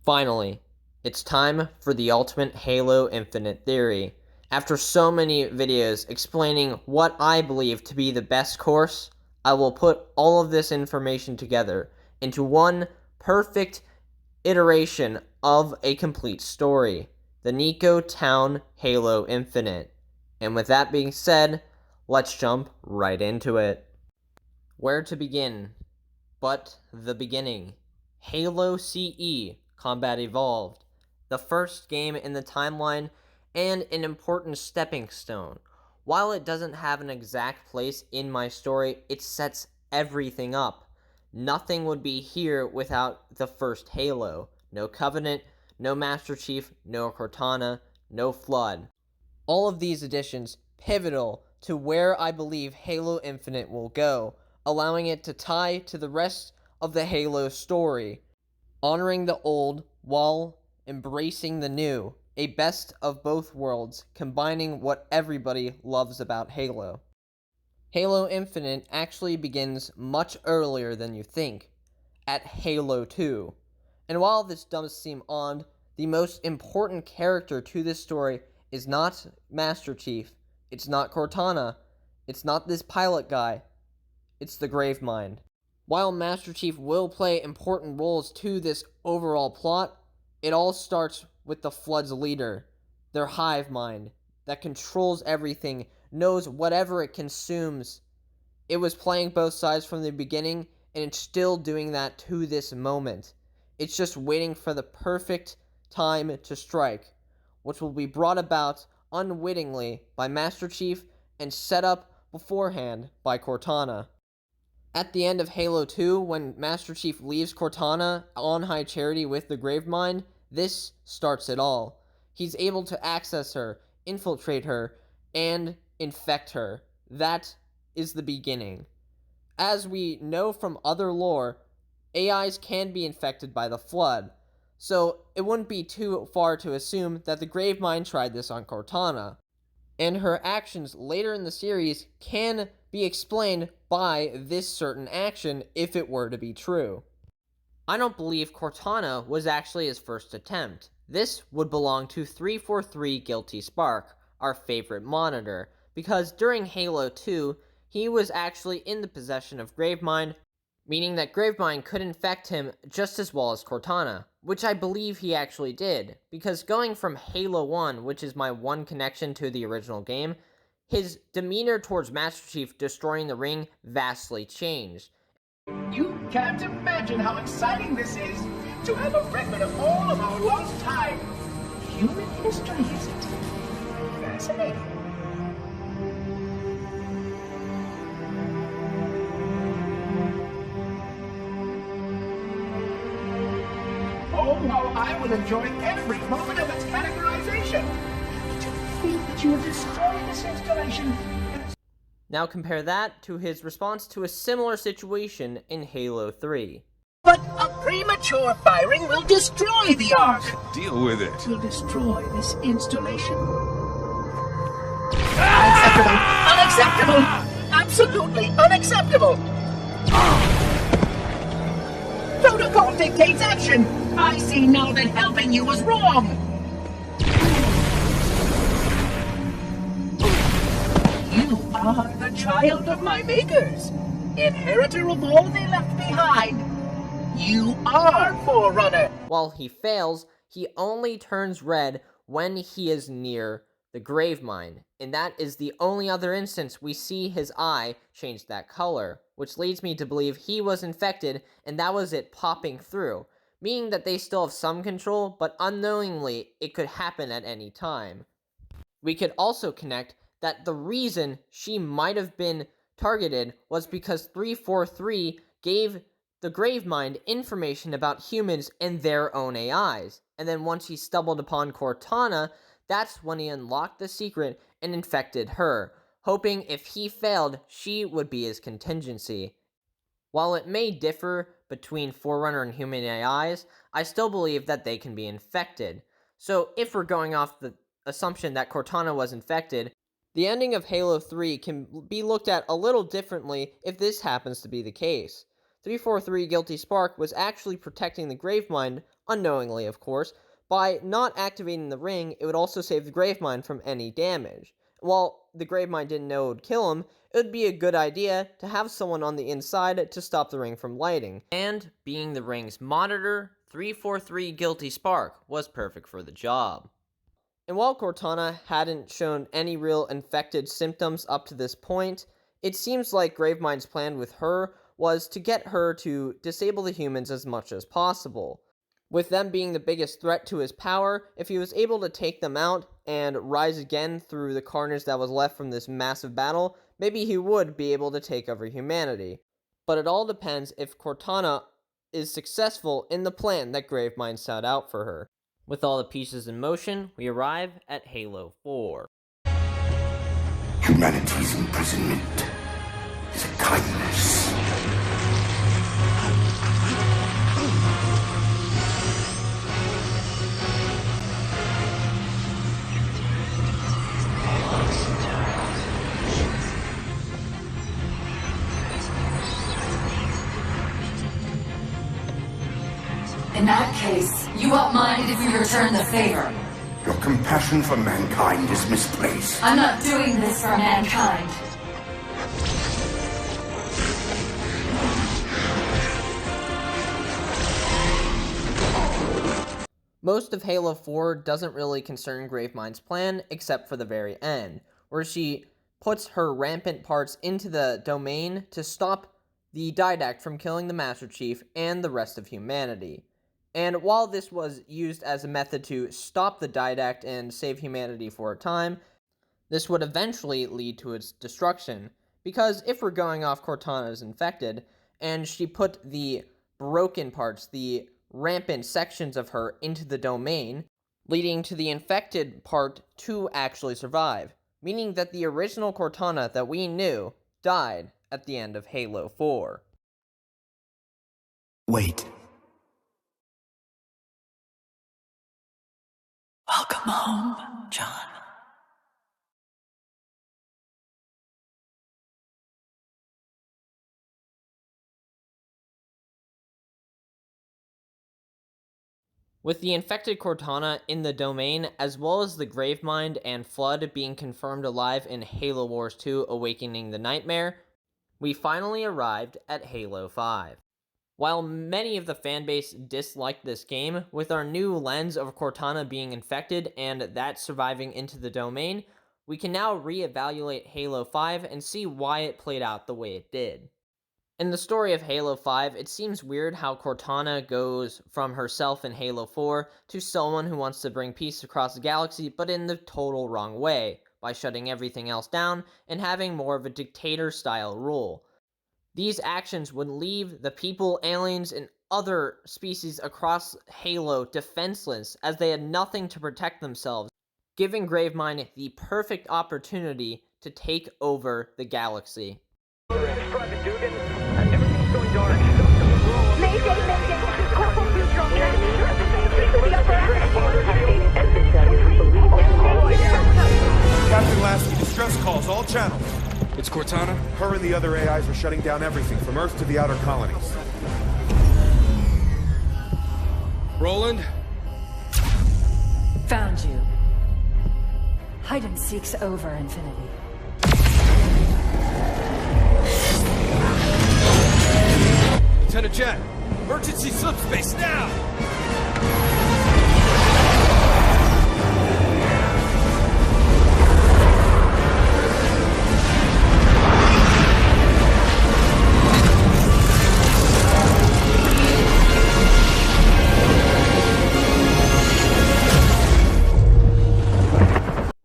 Finally, it's time for the ultimate Halo Infinite theory. After so many videos explaining what I believe to be the best course, I will put all of this information together into one perfect iteration of a complete story, the Nico Town Halo Infinite. And with that being said, let's jump right into it. Where to begin but the beginning? Halo CE Combat Evolved, the first game in the timeline and an important stepping stone. While it doesn't have an exact place in my story, it sets everything up. Nothing would be here without the first Halo. No Covenant, no Master Chief, no Cortana, no Flood. All of these additions pivotal to where I believe Halo Infinite will go, allowing it to tie to the rest of the Halo story, honoring the old while embracing the new, a best of both worlds, combining what everybody loves about Halo. Halo Infinite actually begins much earlier than you think, at Halo 2. And while this does seem odd, the most important character to this story is not Master Chief, it's not Cortana, it's not this pilot guy, it's the Gravemind. While Master Chief will play important roles to this overall plot, it all starts with the Flood's leader, their hive mind, that controls everything, knows whatever it consumes. It was playing both sides from the beginning, and it's still doing that to this moment. It's just waiting for the perfect time to strike, which will be brought about unwittingly by Master Chief and set up beforehand by Cortana. At the end of Halo 2, when Master Chief leaves Cortana on High Charity with the Gravemind, this starts it all. He's able to access her, infiltrate her, and infect her. That is the beginning. As we know from other lore, AIs can be infected by the Flood, so it wouldn't be too far to assume that the Gravemind tried this on Cortana, and her actions later in the series can be explained by this certain action if it were to be true. I don't believe Cortana was actually his first attempt. This would belong to 343 Guilty Spark, our favorite monitor, because during Halo 2, he was actually in the possession of Gravemind, meaning that Gravemind could infect him just as well as Cortana, which I believe he actually did, because going from Halo 1, which is my one connection to the original game, his demeanor towards Master Chief destroying the ring vastly changed. You can't imagine how exciting this is to have a record of all of our lost time. Human history, is it? Fascinating. Oh, how I will enjoy every moment of its categorization. To think that you have destroyed this installation. Now compare that to his response to a similar situation in Halo 3. But a premature firing will destroy the Ark. Deal with it. Will destroy this installation. Unacceptable! Unacceptable! Absolutely unacceptable! Protocol dictates action! I see now that helping you was wrong! You are the child of my makers, inheritor of all they left behind. You are Forerunner. While he fails, he only turns red when he is near the Gravemind, and that is the only other instance we see his eye change that color, which leads me to believe he was infected and that was it popping through, meaning that they still have some control, but unknowingly it could happen at any time. We could also connect that the reason she might have been targeted was because 343 gave the Gravemind information about humans and their own AIs, and then once he stumbled upon Cortana, that's when he unlocked the secret and infected her, hoping if he failed, she would be his contingency. While it may differ between Forerunner and human AIs, I still believe that they can be infected. So if we're going off the assumption that Cortana was infected, the ending of Halo 3 can be looked at a little differently if this happens to be the case. 343 Guilty Spark was actually protecting the Gravemind unknowingly of course. By not activating the ring, it would also save the Gravemind from any damage. While the Gravemind didn't know it would kill him, it would be a good idea to have someone on the inside to stop the ring from lighting. And being the ring's monitor, 343 Guilty Spark was perfect for the job. And while Cortana hadn't shown any real infected symptoms up to this point, it seems like Gravemind's plan with her was to get her to disable the humans as much as possible. With them being the biggest threat to his power, if he was able to take them out and rise again through the carnage that was left from this massive battle, maybe he would be able to take over humanity. But it all depends if Cortana is successful in the plan that Gravemind set out for her. With all the pieces in motion, we arrive at Halo 4. Humanity's imprisonment is a kindness. In that case, you won't mind if we return the favor. Your compassion for mankind is misplaced. I'm not doing this for mankind. Most of Halo 4 doesn't really concern Gravemind's plan, except for the very end, where she puts her rampant parts into the domain to stop the Didact from killing the Master Chief and the rest of humanity. And while this was used as a method to stop the Didact and save humanity for a time, this would eventually lead to its destruction. Because if we're going off Cortana's infected, and she put the broken parts, the rampant sections of her into the domain, leading to the infected part to actually survive, meaning that the original Cortana that we knew died at the end of Halo 4. Wait. Welcome home, John. With the infected Cortana in the domain, as well as the Gravemind and Flood being confirmed alive in Halo Wars 2 Awakening the Nightmare, we finally arrived at Halo 5. While many of the fanbase disliked this game, with our new lens of Cortana being infected and that surviving into the domain, we can now reevaluate Halo 5 and see why it played out the way it did. In the story of Halo 5, it seems weird how Cortana goes from herself in Halo 4 to someone who wants to bring peace across the galaxy, but in the total wrong way, by shutting everything else down and having more of a dictator-style rule. These actions would leave the people, aliens, and other species across Halo defenseless, as they had nothing to protect themselves, giving Gravemind the perfect opportunity to take over the galaxy. Captain Lasky, distress calls, all channels. It's Cortana? Her and the other AIs are shutting down everything from Earth to the outer colonies. Roland? Found you. Hide and seek's over, Infinity. Lieutenant Jet! Emergency subspace now!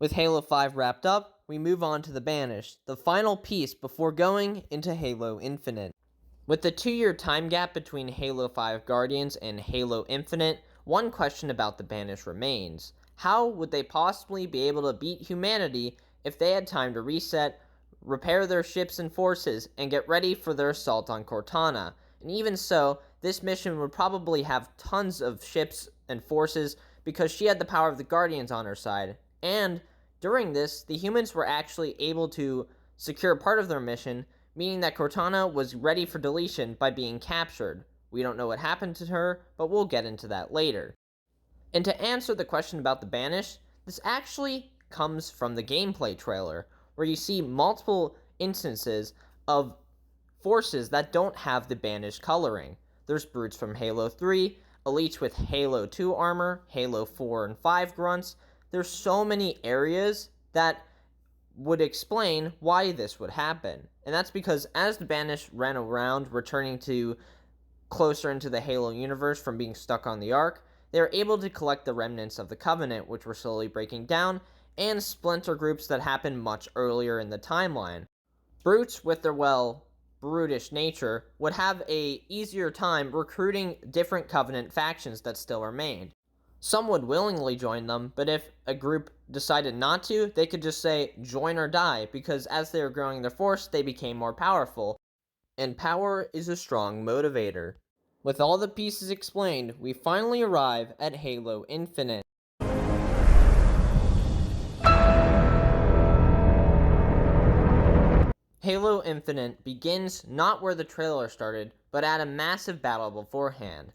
With Halo 5 wrapped up, we move on to the Banished, the final piece before going into Halo Infinite. With the 2-year time gap between Halo 5 Guardians and Halo Infinite, one question about the Banished remains. How would they possibly be able to beat humanity if they had time to reset, repair their ships and forces, and get ready for their assault on Cortana? And even so, this mission would probably have tons of ships and forces because she had the power of the Guardians on her side. And during this, the humans were actually able to secure part of their mission, meaning that Cortana was ready for deletion by being captured. We don't know what happened to her, but we'll get into that later. And to answer the question about the Banished, this actually comes from the gameplay trailer, where you see multiple instances of forces that don't have the Banished coloring. There's brutes from Halo 3, elites with Halo 2 armor, Halo 4 and 5 grunts. There's so many areas that would explain why this would happen. And that's because as the Banished ran around, returning to closer into the Halo universe from being stuck on the Ark, they were able to collect the remnants of the Covenant, which were slowly breaking down, and splinter groups that happened much earlier in the timeline. Brutes, with their, brutish nature, would have a easier time recruiting different Covenant factions that still remained. Some would willingly join them, but if a group decided not to, they could just say, join or die, because as they were growing their force, they became more powerful. And power is a strong motivator. With all the pieces explained, we finally arrive at Halo Infinite. Halo Infinite begins not where the trailer started, but at a massive battle beforehand.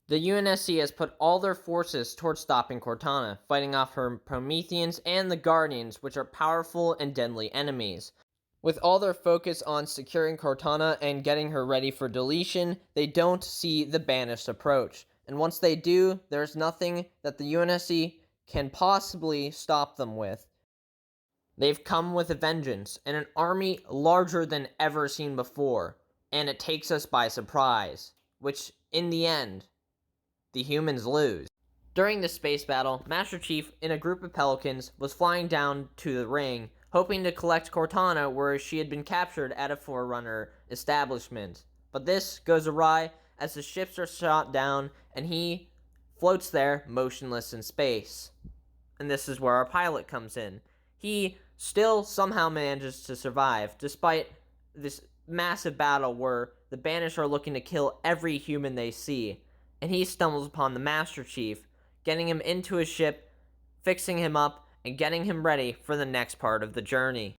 The UNSC has put all their forces towards stopping Cortana, fighting off her Prometheans and the Guardians, which are powerful and deadly enemies. With all their focus on securing Cortana and getting her ready for deletion, they don't see the Banished approach. And once they do, there's nothing that the UNSC can possibly stop them with. They've come with a vengeance, and an army larger than ever seen before, and it takes us by surprise, which, in the end, the humans lose. During the space battle, Master Chief, in a group of Pelicans, was flying down to the ring, hoping to collect Cortana where she had been captured at a Forerunner establishment. But this goes awry as the ships are shot down, and he floats there, motionless in space. And this is where our pilot comes in. He still somehow manages to survive, despite this massive battle where the Banished are looking to kill every human they see. And he stumbles upon the Master Chief, getting him into his ship, fixing him up, and getting him ready for the next part of the journey.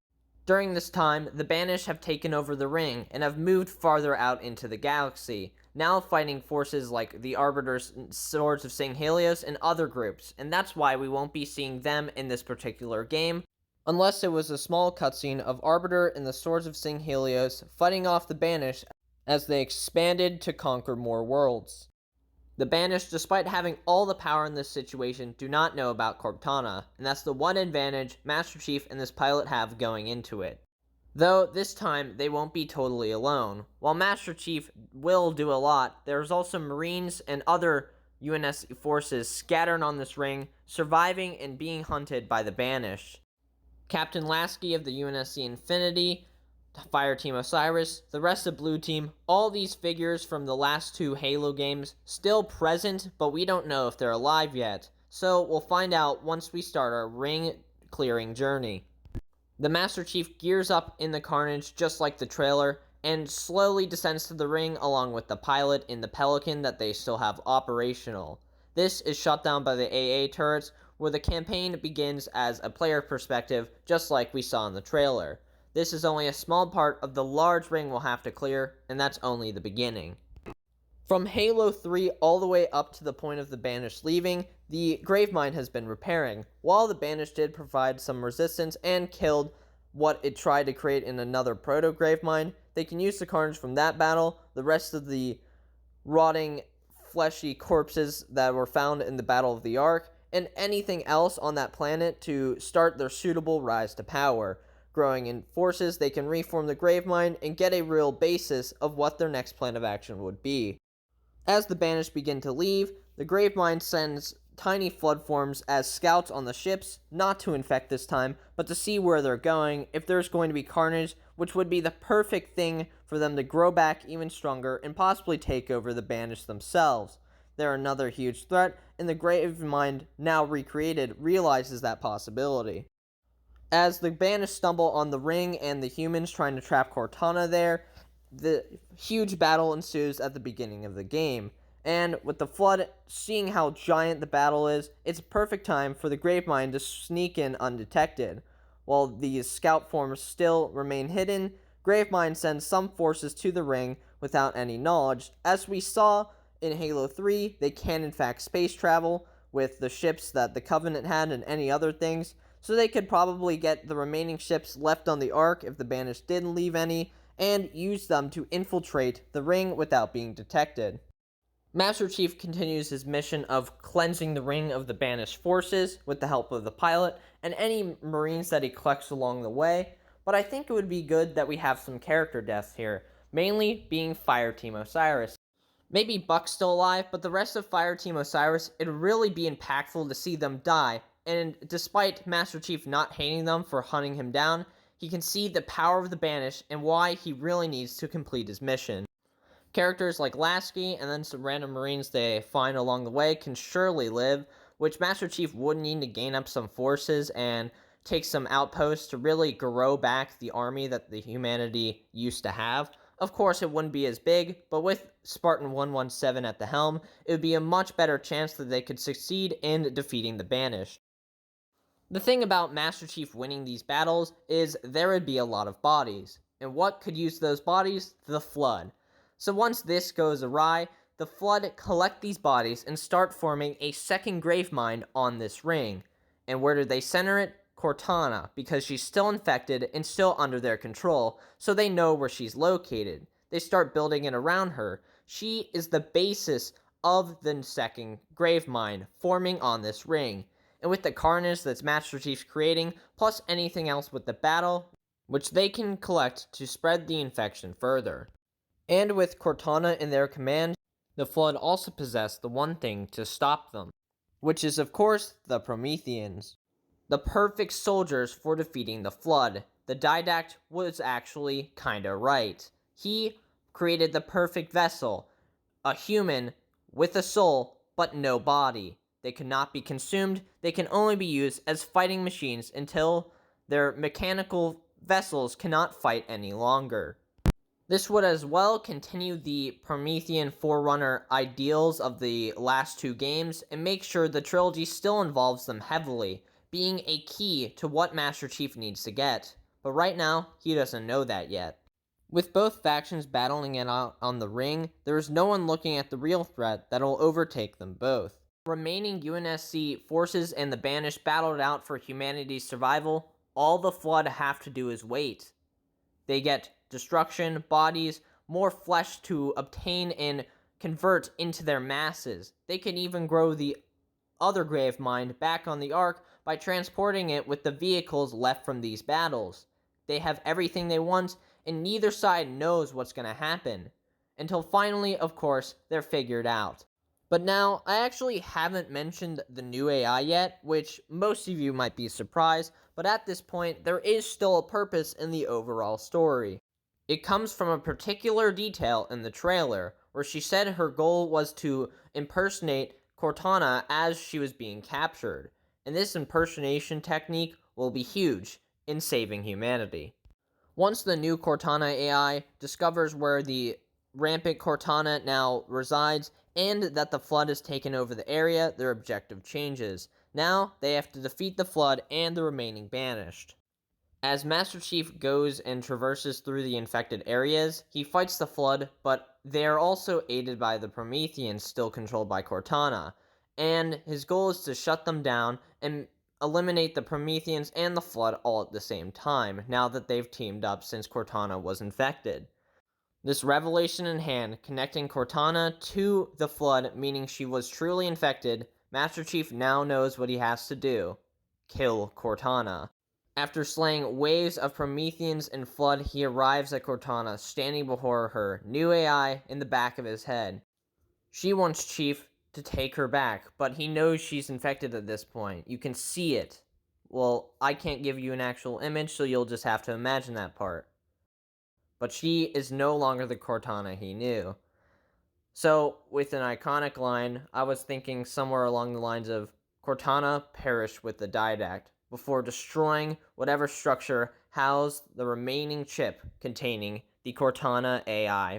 During this time, the Banished have taken over the ring and have moved farther out into the galaxy, now fighting forces like the Arbiter's Swords of St. Helios and other groups, and that's why we won't be seeing them in this particular game, unless it was a small cutscene of Arbiter and the Swords of St. Helios fighting off the Banished as they expanded to conquer more worlds. The Banished, despite having all the power in this situation, do not know about Cortana, and that's the one advantage Master Chief and this pilot have going into it. Though, this time, they won't be totally alone. While Master Chief will do a lot, there's also Marines and other UNSC forces scattered on this ring, surviving and being hunted by the Banished. Captain Lasky of the UNSC Infinity, Fireteam Osiris, the rest of Blue Team, all these figures from the last two Halo games, still present, but we don't know if they're alive yet, so we'll find out once we start our ring-clearing journey. The Master Chief gears up in the carnage just like the trailer, and slowly descends to the ring along with the pilot in the Pelican that they still have operational. This is shot down by the AA turrets, where the campaign begins as a player perspective, just like we saw in the trailer. This is only a small part of the large ring we'll have to clear, and that's only the beginning. From Halo 3 all the way up to the point of the Banished leaving, the Gravemind has been repairing. While the Banished did provide some resistance and killed what it tried to create in another Proto-Gravemind, they can use the carnage from that battle, the rest of the rotting, fleshy corpses that were found in the Battle of the Ark, and anything else on that planet to start their suitable rise to power. Growing in forces, they can reform the Gravemind and get a real basis of what their next plan of action would be. As the Banished begin to leave, the Gravemind sends tiny flood forms as scouts on the ships, not to infect this time, but to see where they're going, if there's going to be carnage, which would be the perfect thing for them to grow back even stronger and possibly take over the Banished themselves. They're another huge threat, and the Gravemind, now recreated, realizes that possibility. As the Banished stumble on the ring and the humans trying to trap Cortana there, the huge battle ensues at the beginning of the game. And with the Flood seeing how giant the battle is, it's a perfect time for the Gravemind to sneak in undetected. While these scout forms still remain hidden, Gravemind sends some forces to the ring, without any knowledge. As we saw in Halo 3, they can in fact space travel with the ships that the Covenant had and any other things, so they could probably get the remaining ships left on the Ark if the Banished didn't leave any, and use them to infiltrate the ring without being detected. Master Chief continues his mission of cleansing the ring of the Banished forces with the help of the pilot and any Marines that he collects along the way, but I think it would be good that we have some character deaths here, mainly being Fireteam Osiris. Maybe Buck's still alive, but the rest of Fireteam Osiris, it'd really be impactful to see them die, and despite Master Chief not hating them for hunting him down, he can see the power of the Banished and why he really needs to complete his mission. Characters like Lasky and then some random Marines they find along the way can surely live, which Master Chief would need to gain up some forces and take some outposts to really grow back the army that the humanity used to have. Of course, it wouldn't be as big, but with Spartan 117 at the helm, it would be a much better chance that they could succeed in defeating the Banished. The thing about Master Chief winning these battles is there would be a lot of bodies, and what could use those bodies? The Flood. So once this goes awry, the Flood collect these bodies and start forming a second grave mine on this ring. And where do they center it? Cortana, because she's still infected and still under their control, so they know where she's located. They start building it around her. She is the basis of the second grave mine forming on this ring. And with the carnage that's Master Chief's creating, plus anything else with the battle, which they can collect to spread the infection further. And with Cortana in their command, the Flood also possess the one thing to stop them, which is of course the Prometheans. The perfect soldiers for defeating the Flood. The Didact was actually kinda right. He created the perfect vessel, a human with a soul but no body. They cannot be consumed, they can only be used as fighting machines until their mechanical vessels cannot fight any longer. This would as well continue the Promethean Forerunner ideals of the last two games and make sure the trilogy still involves them heavily, being a key to what Master Chief needs to get. But right now, he doesn't know that yet. With both factions battling it out on the ring, there is no one looking at the real threat that will overtake them both. Remaining UNSC forces and the Banished battled out for humanity's survival. All the Flood have to do is wait. They get destruction, bodies, more flesh to obtain and convert into their masses. They can even grow the other grave mine back on the Ark by transporting it with the vehicles left from these battles. They have everything they want, and neither side knows what's going to happen. Until finally, of course, they're figured out. But now, I actually haven't mentioned the new AI yet, which most of you might be surprised, but at this point, there is still a purpose in the overall story. It comes from a particular detail in the trailer, where she said her goal was to impersonate Cortana as she was being captured, and this impersonation technique will be huge in saving humanity. Once the new Cortana AI discovers where the rampant Cortana now resides, and that the Flood has taken over the area, their objective changes. Now, they have to defeat the Flood and the remaining Banished. As Master Chief goes and traverses through the infected areas, he fights the Flood, but they are also aided by the Prometheans still controlled by Cortana, and his goal is to shut them down and eliminate the Prometheans and the Flood all at the same time, now that they've teamed up since Cortana was infected. This revelation in hand, connecting Cortana to the Flood, meaning she was truly infected, Master Chief now knows what he has to do. Kill Cortana. After slaying waves of Prometheans and Flood, he arrives at Cortana, standing before her, new AI in the back of his head. She wants Chief to take her back, but he knows she's infected at this point. You can see it. Well, I can't give you an actual image, so you'll just have to imagine that part. But she is no longer the Cortana he knew. So, with an iconic line, I was thinking somewhere along the lines of, Cortana perished with the Didact, before destroying whatever structure housed the remaining chip containing the Cortana AI.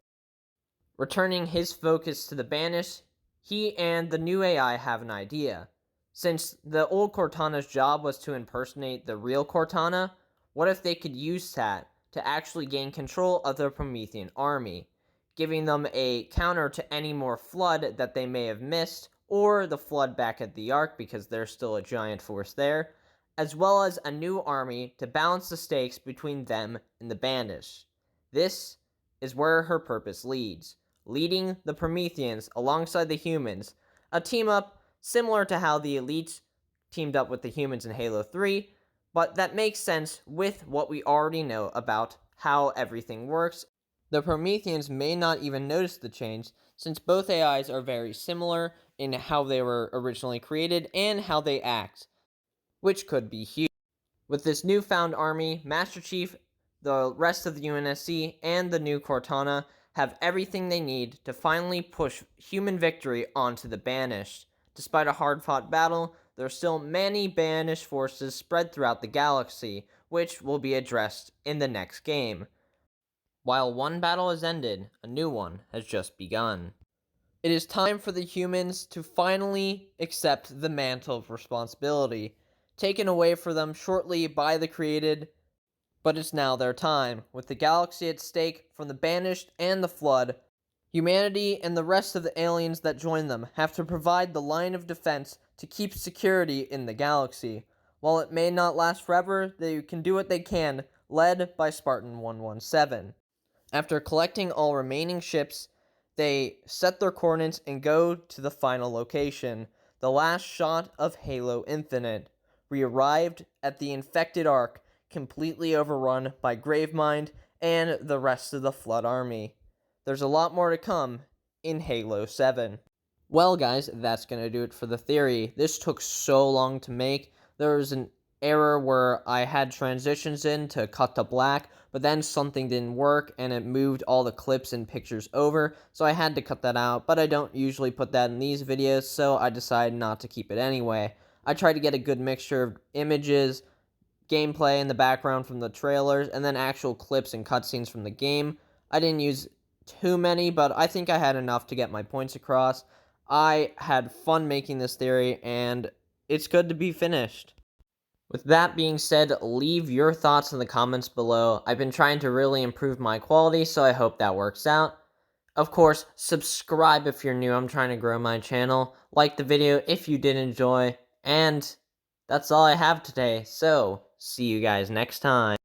Returning his focus to the Banished, he and the new AI have an idea. Since the old Cortana's job was to impersonate the real Cortana, what if they could use that to actually gain control of the Promethean army? giving them a counter to any more flood that they may have missed, or the flood back at the Ark because there's still a giant force there, as well as a new army to balance the stakes between them and the Banished. This is where her purpose leads, leading the Prometheans alongside the humans, a team-up similar to how the Elites teamed up with the humans in Halo 3, but that makes sense with what we already know about how everything works. The Prometheans may not even notice the change, since both AIs are very similar in how they were originally created and how they act, which could be huge. With this newfound army, Master Chief, the rest of the UNSC, and the new Cortana have everything they need to finally push human victory onto the Banished. Despite a hard-fought battle, there are still many Banished forces spread throughout the galaxy, which will be addressed in the next game. While one battle has ended, a new one has just begun. It is time for the humans to finally accept the mantle of responsibility, taken away from them shortly by the created, but it's now their time. With the galaxy at stake from the Banished and the Flood, humanity and the rest of the aliens that join them have to provide the line of defense to keep security in the galaxy. While it may not last forever, they can do what they can, led by Spartan 117. After collecting all remaining ships, they set their coordinates and go to the final location, the last shot of Halo Infinite. We arrived at the infected Ark, completely overrun by Gravemind and the rest of the Flood army. There's a lot more to come in Halo 7. Well guys, that's going to do it for the theory. This took so long to make. There was an error where I had transitions in to cut to black, but then something didn't work and it moved all the clips and pictures over, so I had to cut that out, but I don't usually put that in these videos, so I decided not to keep it anyway. I tried to get a good mixture of images, gameplay in the background from the trailers, and then actual clips and cutscenes from the game. I didn't use too many, but I think I had enough to get my points across. I had fun making this theory, and it's good to be finished. With that being said, leave your thoughts in the comments below. I've been trying to really improve my quality, so I hope that works out. Of course, subscribe if you're new. I'm trying to grow my channel. Like the video if you did enjoy. And that's all I have today. So, see you guys next time.